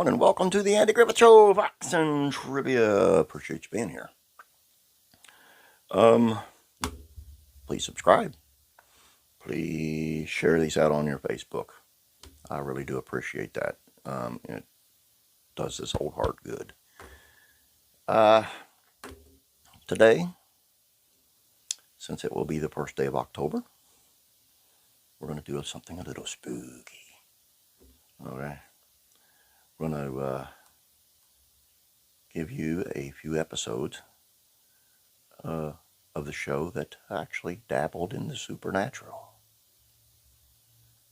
everyone, and welcome to the Andy Griffith Show, Facts and Trivia. Appreciate you being here. Please subscribe. Please share these out on your Facebook. I really do appreciate that. It does this whole heart good. Today, since it will be the first day of October, we're going to do something a little spooky. Okay. We're going to give you a few episodes of the show that actually dabbled in the supernatural.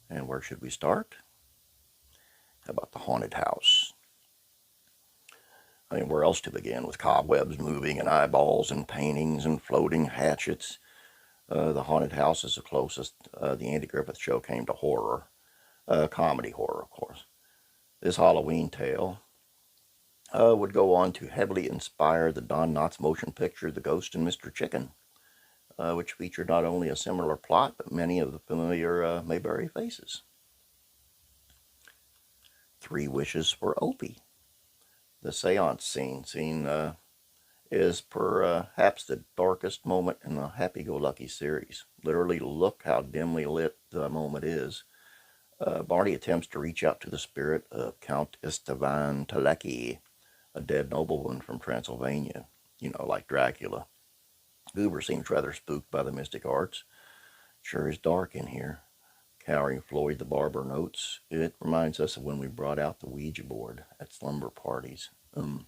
And where should we start? How about the haunted house? I mean, where else to begin with cobwebs moving and eyeballs and paintings and floating hatchets? The haunted house is the closest the Andy Griffith Show came to horror. Comedy horror, of course. This Halloween tale would go on to heavily inspire the Don Knotts motion picture The Ghost and Mr. Chicken, which featured not only a similar plot, but many of the familiar Mayberry faces. 3 Wishes for Opie. The seance scene is perhaps the darkest moment in the Happy-Go-Lucky series. Literally, look how dimly lit the moment is. Barney attempts to reach out to the spirit of Count Esteban Telecki, a dead nobleman from Transylvania, like Dracula. Goober seems rather spooked by the mystic arts. Sure is dark in here. Cowering Floyd the barber notes, it reminds us of when we brought out the Ouija board at slumber parties. And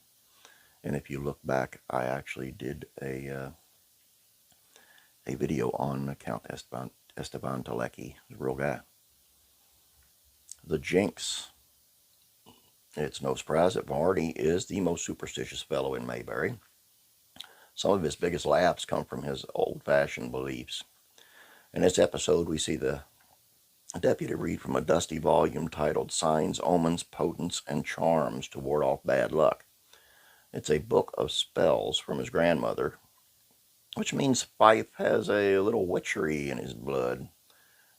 if you look back, I actually did a video on Count Esteban Telecki, a real guy. The Jinx. It's no surprise that Barney is the most superstitious fellow in Mayberry. Some of his biggest laughs come from his old-fashioned beliefs. In this episode, we see the deputy read from a dusty volume titled Signs, Omens, Potents, and Charms to Ward Off Bad Luck. It's a book of spells from his grandmother, which means Fife has a little witchery in his blood.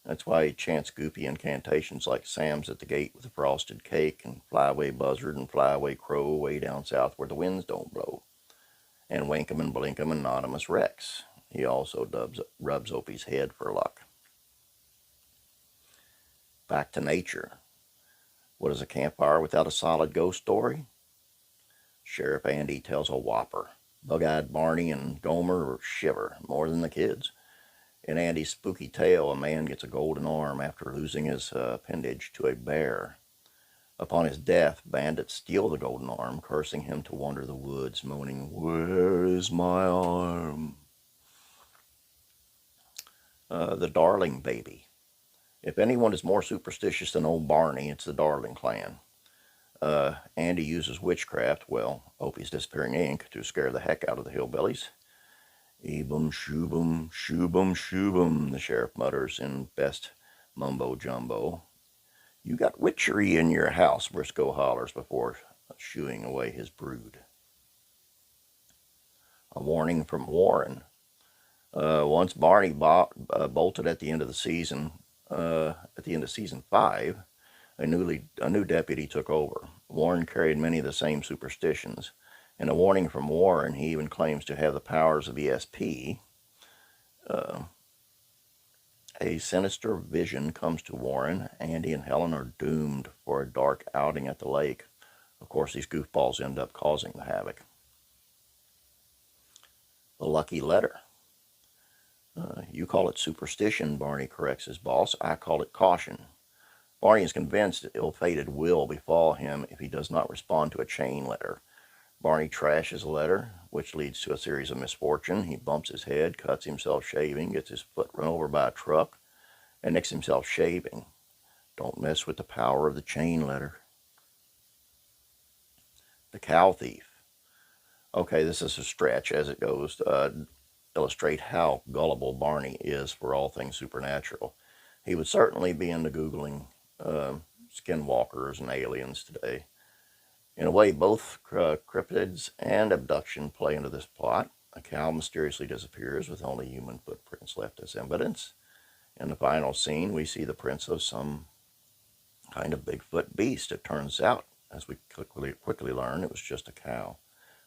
That's why he chants goofy incantations like Sam's at the gate with a frosted cake, and fly away buzzard and fly away crow way down south where the winds don't blow, and Winkum and Blinkum Anonymous Rex. He also rubs Opie's head for luck. Back to nature. What is a campfire without a solid ghost story? Sheriff Andy tells a whopper. Bug-eyed Barney and Gomer shiver more than the kids. In Andy's spooky tale, a man gets a golden arm after losing his appendage to a bear. Upon his death, bandits steal the golden arm, cursing him to wander the woods, moaning, "Where is my arm?" The Darling Baby. If anyone is more superstitious than old Barney, it's the Darling clan. Andy uses witchcraft, Opie's disappearing ink, to scare the heck out of the hillbillies. "Ebum, shoobum, shoobum, shoobum," the sheriff mutters in best mumbo-jumbo. "You got witchery in your house," Briscoe hollers before shooing away his brood. A warning from Warren. Once Barney bolted at the end of season 5, a new deputy took over. Warren carried many of the same superstitions. In a warning from Warren, he even claims to have the powers of ESP. A sinister vision comes to Warren. Andy and Helen are doomed for a dark outing at the lake. Of course, these goofballs end up causing the havoc. The Lucky Letter. You call it superstition, Barney corrects his boss. I call it caution. Barney is convinced that ill-fated will befall him if he does not respond to a chain letter. Barney trashes the letter, which leads to a series of misfortune. He bumps his head, cuts himself shaving, gets his foot run over by a truck, and nicks himself shaving. Don't mess with the power of the chain letter. The Cow Thief. Okay, this is a stretch as it goes to illustrate how gullible Barney is for all things supernatural. He would certainly be into Googling skinwalkers and aliens today. In a way, both cryptids and abduction play into this plot. A cow mysteriously disappears with only human footprints left as evidence. In the final scene, we see the prints of some kind of Bigfoot beast. It turns out as we quickly learn, it was just a cow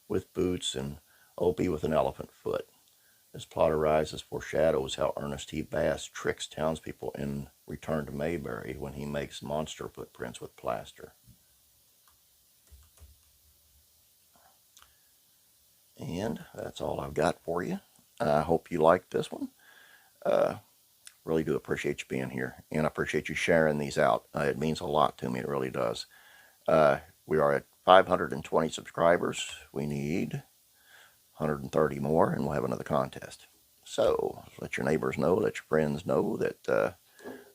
with boots and Opie with an elephant foot. This plot arises foreshadows how Ernest T. Bass tricks townspeople in Return to Mayberry when he makes monster footprints with plaster. And that's all I've got for you. I hope you liked this one. Really do appreciate you being here, and I appreciate you sharing these out. It means a lot to me. It really does. We are at 520 subscribers. We need 130 more, and we'll have another contest. So let your neighbors know, let your friends know that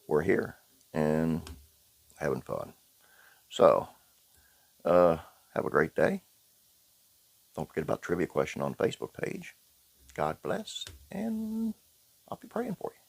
we're here and having fun. So have a great day. Don't forget about trivia question on the Facebook page. God bless, and I'll be praying for you.